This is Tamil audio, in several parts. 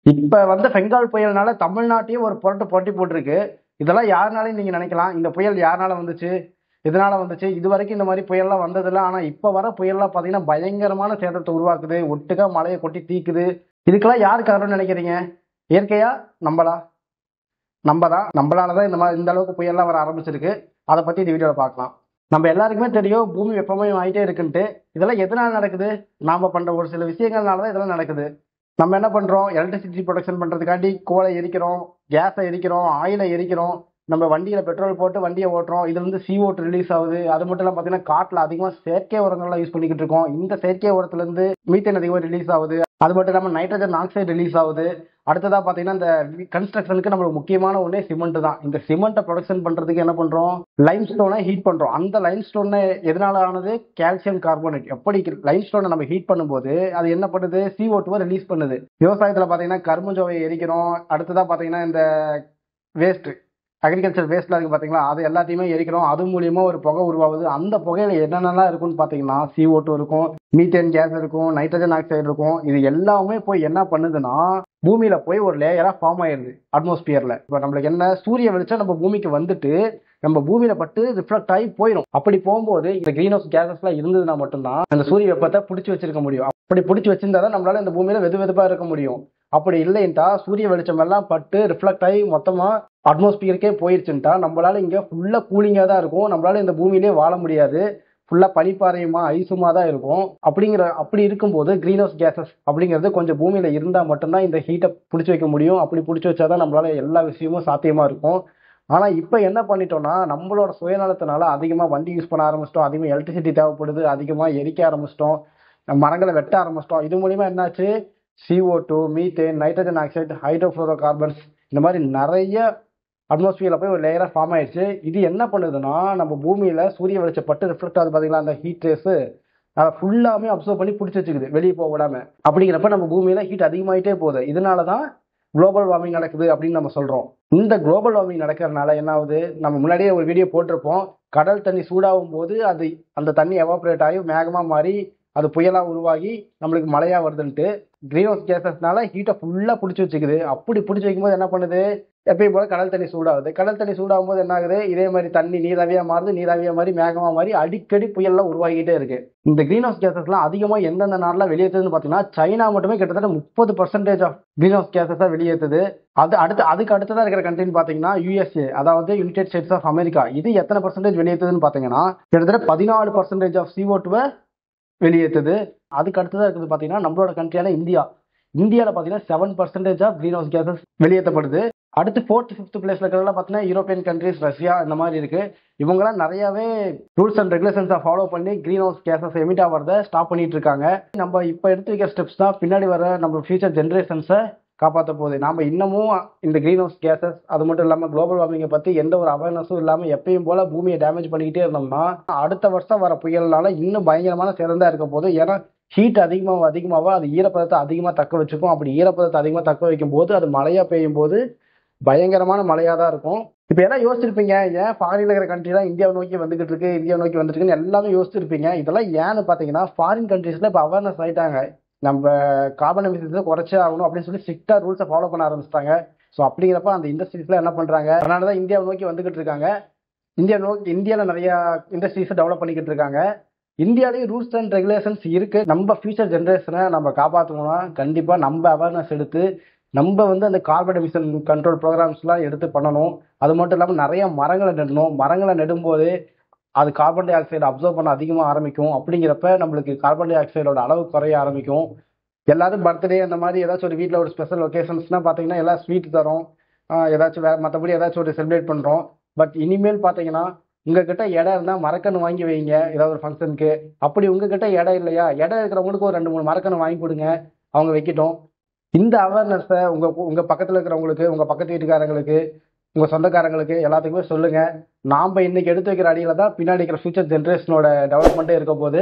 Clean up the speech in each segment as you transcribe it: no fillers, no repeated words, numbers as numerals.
இப்ப வந்து பெங்கால் புயல்னால தமிழ்நாட்டையும் ஒரு புரட்டு புரட்டி போட்டிருக்கு. இதெல்லாம் யாருனாலையும் நீங்க நினைக்கலாம், இந்த புயல் யாருனால வந்துச்சு, எதனால வந்துச்சு, இது வரைக்கும் இந்த மாதிரி புயல்லாம் வந்ததில்ல. ஆனா இப்ப வர புயல்லாம் பாத்தீங்கன்னா பயங்கரமான சேதத்தை உருவாக்குது, ஒட்டுக்கா மழையை கொட்டி தீக்குது. இதுக்கெல்லாம் யாரு காரணம்னு நினைக்கிறீங்க? இயற்கையா? நம்மளா? நம்மளாலதான் இந்த அளவுக்கு புயல்லாம் வர ஆரம்பிச்சிருக்கு. அதை பத்தி இந்த வீடியோல பார்க்கலாம். நம்ம எல்லாருக்குமே தெரியும் பூமி வெப்பமயம் ஆகிட்டே இருக்குன்ட்டு. இதெல்லாம் எதனால நடக்குது? நாம பண்ற ஒரு சில விஷயங்கள்னாலதான் இதெல்லாம் நடக்குது. நம்ம என்ன பண்றோம்? எலக்ட்ரிசிட்டி ப்ரொடக்ஷன் பண்றதுக்காண்டி கோலை எரிக்கிறோம், கேஸை எரிக்கிறோம், ஆயிலை எரிக்கிறோம், நம்ம வண்டியில பெட்ரோல் போட்டு வண்டியை ஓட்டுறோம். இதுல இருந்து CO2 ரிலீஸ் ஆகுது. அது மட்டும் இல்லாம பாத்தீங்கன்னா காட்டுல அதிகமா செயற்கை உரங்கள்லாம் யூஸ் பண்ணிக்கிட்டு இருக்கோம். இந்த செயற்கை உரத்துல இருந்து மீத்தேன் அதிகமா ரிலீஸ் ஆகுது. அது மட்டும் இல்லாம நைட்ரஜன் ஆக்சைடு ரிலீஸ் ஆகுது. அடுத்ததா பாத்தீங்கன்னா இந்த கன்ஸ்ட்ரக்ஷனுக்கு நம்மளுக்கு முக்கியமான ஒண்ணே சிமெண்ட் தான். இந்த சிமெண்ட்டை ப்ரொடக்ஷன் பண்றதுக்கு என்ன பண்றோம்? லைம் ஸ்டோனை ஹீட் பண்றோம். அந்த லைம் ஸ்டோனை எதனால ஆனது? Calcium carbonate. எப்படி லைம் ஸ்டோனை நம்ம ஹீட் பண்ணும்போது அது என்ன பண்ணுது? CO2 ரிலீஸ் பண்ணுது. விவசாயத்துல பாத்தீங்கன்னா கரும்புஞ்சோவை எரிக்கிறோம். அடுத்ததா பாத்தீங்கன்னா இந்த வேஸ்ட் அக்ரிகல்ச்சர் வேஸ்ட்லாம் இருக்கு பாத்தீங்களா, அது எல்லாத்தையுமே எரிக்கிறோம். அது மூலியமா ஒரு புகை உருவாகுது. அந்த புகையில என்னென்னலாம் இருக்குன்னு பாத்தீங்கன்னா CO2 இருக்கும், மீத்தேன் கேஸ் இருக்கும், நைட்ரஜன் ஆக்சைடு இருக்கும். இது எல்லாமே போய் என்ன பண்ணுதுன்னா பூமியில போய் ஒரு லேயரா ஃபார்ம் ஆயிருது அட்மாஸ்பியர்ல. இப்ப நம்மளுக்கு என்ன, சூரிய வெளிச்சம் நம்ம பூமிக்கு வந்துட்டு நம்ம பூமியில பட்டு ரிஃப்ளெக்ட் ஆகி போயிடும். அப்படி போகும்போது இந்த கிரீன் ஹவுஸ் கேசஸ் எல்லாம் இருந்ததுன்னா மட்டும்தான் அந்த சூரிய வெப்பத்தை பிடிச்சி வச்சிருக்க முடியும். அப்படி பிடிச்சி வச்சிருந்தா தான் நம்மளால இந்த பூமியில வெது வெதுப்பா இருக்க முடியும். அப்படி இல்லைன்ட்டா சூரிய வெளிச்சம் எல்லாம் பட்டு ரிஃப்ளெக்ட் ஆகி மொத்தமா அட்மாஸ்பியருக்கே போயிருச்சுட்டா நம்மளால இங்க ஃபுல்லா கூலிங்கா தான் இருக்கும். நம்மளால இந்த பூமியிலே வாழ முடியாது. ஃபுல்லா பனிப்பாறையுமா ஐசுமா தான் இருக்கும். அப்படி இருக்கும்போது கிரீன் ஹவுஸ் கேசஸ் அப்படிங்கிறது கொஞ்சம் பூமியில இருந்தா மட்டும்தான் இந்த ஹீட்டை பிடிச்சி வைக்க முடியும். அப்படி பிடிச்சி வச்சாதான் நம்மளால எல்லா விஷயமும் சாத்தியமா இருக்கும். ஆனா இப்ப என்ன பண்ணிட்டோம்னா நம்மளோட சுயநலத்தினால அதிகமா வண்டி யூஸ் பண்ண ஆரம்பிச்சிட்டோம், அதிகமா எலக்ட்ரிசிட்டி தேவைப்படுது, அதிகமா எரிக்க ஆரம்பிச்சிட்டோம், மரங்களை வெட்ட ஆரம்பிச்சிட்டோம். இது மூலியமா என்னாச்சு? CO2, methane, nitrogen oxide, hydrofluorocarbons, இந்த மாதிரி நிறைய அட்மாஸ்பியர்ல போய் ஒரு லேயரா ஃபார்ம் ஆயிடுச்சு. இது என்ன பண்ணுதுன்னா நம்ம பூமியில சூரிய வெளிச்சப்பட்டு ரிஃப்ளெக்ட் ஆகுது பாத்தீங்களா, அந்த ஹீட் ரேஸ் அதை ஃபுல்லாமே அப்சர்வ் பண்ணி பிடிச்சி வச்சுக்குது வெளியே போக விடாம. அப்படிங்கிறப்ப நம்ம பூமியில ஹீட் அதிகமாயிட்டே போகுது. இதனாலதான் குளோபல் வார்மிங் நடக்குது அப்படின்னு நம்ம சொல்றோம். இந்த குளோபல் வார்மிங் நடக்கிறதுனால என்ன ஆகுது? நம்ம முன்னாடியே ஒரு வீடியோ போட்டிருப்போம். கடல் தண்ணி சூடாகும் போது அது அந்த தண்ணி எவாபரேட் ஆகி மேகமா மாறி அது புயலா உருவாகி நம்மளுக்கு மழையா வருதுன்ட்டு. கிரீன் ஹவுஸ் கேசஸ்னால ஹீட்டை ஃபுல்லா பிடிச்சி வச்சுக்குது. அப்படி பிடிச்சி வைக்கும்போது என்ன பண்ணுது? எப்பயும் போல கடல் தண்ணி சூடாகுது. கடல் தண்ணி சூடாகும் போது என்ன ஆகுது? இதே மாதிரி தண்ணி நீராவியா மாறுது, நீராவியா மாறி மேகமா மாறி அடிக்கடி புயல்லாம் உருவாகிட்டே இருக்கு. இந்த கிரீன் ஹவுஸ் கேசஸ்லாம் அதிகமா எந்தெந்த நாடுல வெளியேற்றுதுன்னு பாத்தீங்கன்னா சைனா மட்டுமே கிட்டத்தட்ட 30% ஆஃப் கிரீன் ஹவுஸ் கேசஸா வெளியேற்றுது. அதுக்கு அடுத்ததா இருக்கிற கண்ட்ரின்னு பாத்தீங்கன்னா USA, அதாவது யுனைடெட் ஸ்டேட்ஸ் ஆஃப் அமெரிக்கா. இது எத்தனை பர்சன்டேஜ் வெளியேற்றுதுன்னு பாத்தீங்கன்னா கிட்டத்தட்ட 14% ஆஃப் CO2 வெளியேற்றுது. அதுக்கு அடுத்ததா இருக்குது பாத்தீங்கன்னா நம்மளோட கண்ட்ரியான இந்தியாவில் பாத்தீங்கன்னா 7% ஆஃப் கிரீன் ஹவுஸ் கேசஸ் வெளியேற்றப்படுது. அடுத்து 4th 5th பிளேஸ்ல இருக்கிறதெல்லாம் பாத்தீங்கன்னா யூரோப்பியன் கண்ட்ரிஸ், ரஷ்யா, இந்த மாதிரி இருக்கு. இவங்கெல்லாம் நிறையவே ரூல்ஸ் அண்ட் ரெகுலேஷன்ஸை ஃபாலோ பண்ணி கிரீன் ஹவுஸ் கேசஸ் எமிட் ஆகிறத ஸ்டாப் பண்ணிட்டு இருக்காங்க. நம்ம இப்ப எடுத்து வைக்கிற ஸ்டெப்ஸ் தான் பின்னாடி வர நம்ம ஃபியூச்சர் ஜென்ரேஷன்ஸை காப்பாற்ற போகுது. நாம இன்னமும் இந்த கிரீன் ஹவுஸ் கேசஸ் அது மட்டும் இல்லாம குளோபல் வார்மிங்கை பத்தி எந்த ஒரு அவேர்னஸும் இல்லாம எப்பயும் போல பூமியை டேமேஜ் பண்ணிக்கிட்டே இருந்தோம்னா அடுத்த வருஷம் வர புயல்னால இன்னும் பயங்கரமான சேதம் இருக்க போது. ஏன்னா ஹீட் அதிகமாக அது ஈரப்பதத்தை அதிகமா தக்க வச்சுக்கும். அப்படி ஈரப்பதத்தை அதிகமா தக்க வைக்கும் போது அது மழையா பெய்யும் போது பயங்கரமான மழையா தான் இருக்கும். இப்ப எல்லாம் யோசிச்சிருப்பீங்க, ஏன் ஃபாரின்ல இருக்கிற கண்ட்ரி தான் இந்தியாவை நோக்கி வந்துகிட்டு இருக்கு, இந்தியா நோக்கி வந்துட்டு இருக்குன்னு எல்லாமே யோசிச்சிருப்பீங்க. இதெல்லாம் ஏன்னு பாத்தீங்கன்னா ஃபாரின் கண்ட்ரீஸ்ல இப்ப அவேர்னஸ் ஆயிட்டாங்க. நம்ம கார்பன் எமிஷன்ஸை குறைச்சே ஆகணும் அப்படின்னு சொல்லி ஸ்ட்ரிக்டா ரூல்ஸை ஃபாலோ பண்ண ஆரம்பிச்சிட்டாங்க. ஸோ அப்படிங்கிறப்ப அந்த இண்டஸ்ட்ரீஸ்ல என்ன பண்றாங்க? அதனாலதான் இந்தியாவை நோக்கி வந்துகிட்டு இருக்காங்க. இந்தியாவில் நிறைய இண்டஸ்ட்ரீஸை டெவலப் பண்ணிக்கிட்டு இருக்காங்க. இந்தியாவிலேயும் ரூல்ஸ் அண்ட் ரெகுலேஷன்ஸ் இருக்கு. நம்ம ஃபியூச்சர் ஜென்ரேஷனை நம்ம காப்பாற்றணும்னா கண்டிப்பா நம்ம அவேர்னஸ் எடுத்து நம்ம அந்த கார்பன் எமிஷன் கண்ட்ரோல் ப்ரோக்ராம்ஸ்லாம் எடுத்து பண்ணணும். அது மட்டும் இல்லாமல் நிறைய மரங்களை நடணும். மரங்களை நடும்போது அது கார்பன் டை ஆக்சைடு அப்சர்வ் பண்ண அதிகமாக ஆரம்பிக்கும். அப்படிங்கிறப்ப நம்மளுக்கு கார்பன் டை ஆக்சைடோட அளவு குறைய ஆரம்பிக்கும். எல்லாரும் பர்த்டே அந்த மாதிரி ஏதாச்சும் ஒரு வீட்டில் ஒரு ஸ்பெஷல் ஒகேஷன்ஸ்னா பார்த்தீங்கன்னா எல்லாம் ஸ்வீட் தரோம், ஏதாச்சும் மற்றபடி ஏதாச்சும் ஒரு செலிப்ரேட் பண்ணுறோம். பட் இனிமேல் பார்த்தீங்கன்னா உங்ககிட்ட இடம் இருந்தால் மரக்கன்று வாங்கி வைங்க ஏதாவது ஒரு ஃபங்க்ஷனுக்கு. அப்படி உங்ககிட்ட இடம் இல்லையா, இடம் இருக்கிறவங்களுக்கு ஒரு 2-3 மரக்கன்று வாங்கி கொடுங்க, அவங்க வைக்கட்டும். இந்த அவேர்னஸை உங்க பக்கத்தில் இருக்கிறவங்களுக்கு, உங்க பக்கத்து வீட்டுக்காரங்களுக்கு, உங்க சொந்தக்காரங்களுக்கு எல்லாத்துக்குமே சொல்லுங்க. நாம இன்னைக்கு எடுத்து வைக்கிற அடியில தான் பின்னாடி இருக்கிற ஃபியூச்சர் ஜென்ரேஷனோட டெவலப்மெண்ட்டே இருக்க போகுது.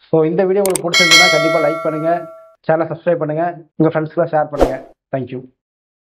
ஸோ இந்த வீடியோ உங்களுக்கு பிடிச்சிருந்ததுன்னா கண்டிப்பாக லைக் பண்ணுங்க, சேனலை சப்ஸ்கிரைப் பண்ணுங்க, உங்க ஃப்ரெண்ட்ஸ்க்குலாம் ஷேர் பண்ணுங்க. தேங்க்யூ.